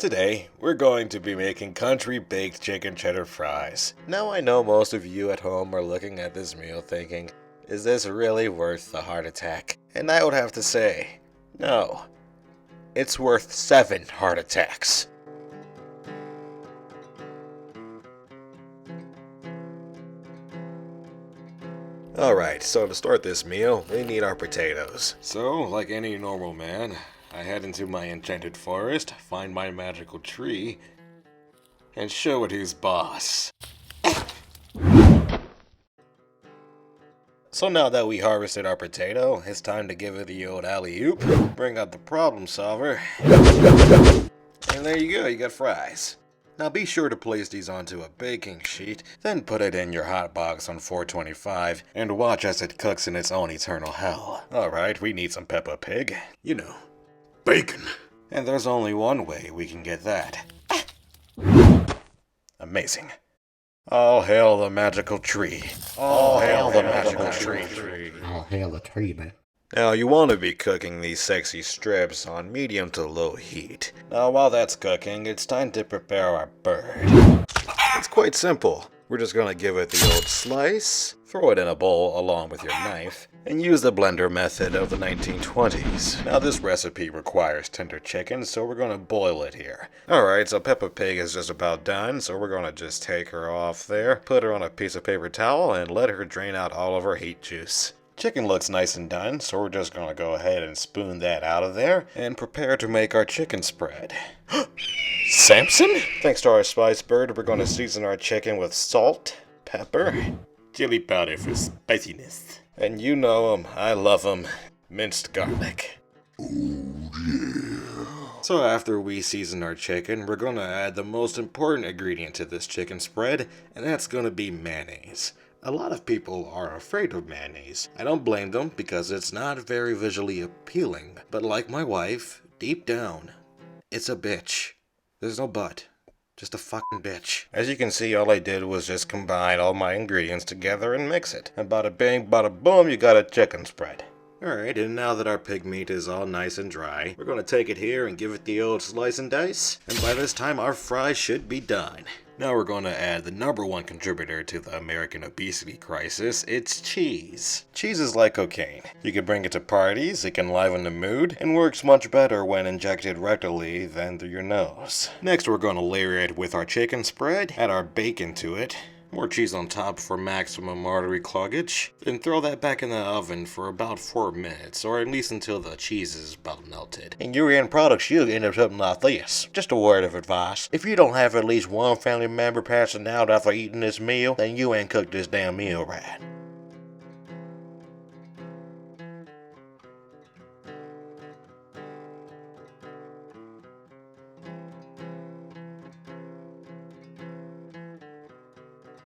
Today, we're going to be making country baked chicken cheddar fries. Now I know most of you at home are looking at this meal thinking, is this really worth the heart attack? And I would have to say, no. It's worth 7 heart attacks. Alright, so to start this meal, we need our potatoes. So, like any normal man, I head into my enchanted forest, find my magical tree, and show it who's boss. So now that we harvested our potato, it's time to give it the old alley-oop, bring out the problem solver, and there you go, you got fries. Now be sure to place these onto a baking sheet, then put it in your hot box on 425, and watch as it cooks in its own eternal hell. Alright, we need some Peppa Pig. You know, bacon. And there's only one way we can get that. Amazing. All hail the magical tree. All hail the magical tree. All hail the tree, man. Now you want to be cooking these sexy strips on medium to low heat. Now while that's cooking, it's time to prepare our bird. It's quite simple. We're just gonna give it the old slice, throw it in a bowl along with your knife, and use the blender method of the 1920s. Now this recipe requires tender chicken, so we're gonna boil it here. Alright, so Peppa Pig is just about done, so we're gonna just take her off there, put her on a piece of paper towel, and let her drain out all of her heat juice. Chicken looks nice and done, so we're just gonna go ahead and spoon that out of there, and prepare to make our chicken spread. Samson? Thanks to our spice bird, we're gonna season our chicken with salt, pepper, chili powder for spiciness. And you know 'em, I love 'em, minced garlic. So after we season our chicken, we're gonna add the most important ingredient to this chicken spread, and that's gonna be mayonnaise. A lot of people are afraid of mayonnaise. I don't blame them because it's not very visually appealing. But like my wife, deep down, it's a bitch. There's no but. Just a fucking bitch. As you can see, all I did was just combine all my ingredients together and mix it. And bada bing, bada boom, you got a chicken spread. Alright, and now that our pig meat is all nice and dry, we're gonna take it here and give it the old slice and dice. And by this time, our fries should be done. Now we're going to add the #1 contributor to the American obesity crisis. It's cheese. Cheese is like cocaine. You can bring it to parties, it can liven the mood, and works much better when injected rectally than through your nose. Next we're going to layer it with our chicken spread, add our bacon to it, more cheese on top for maximum artery cloggage, then throw that back in the oven for about 4 minutes, or at least until the cheese is about melted. And your end product should end up something like this. Just a word of advice. If you don't have at least one family member passing out after eating this meal, then you ain't cooked this damn meal right.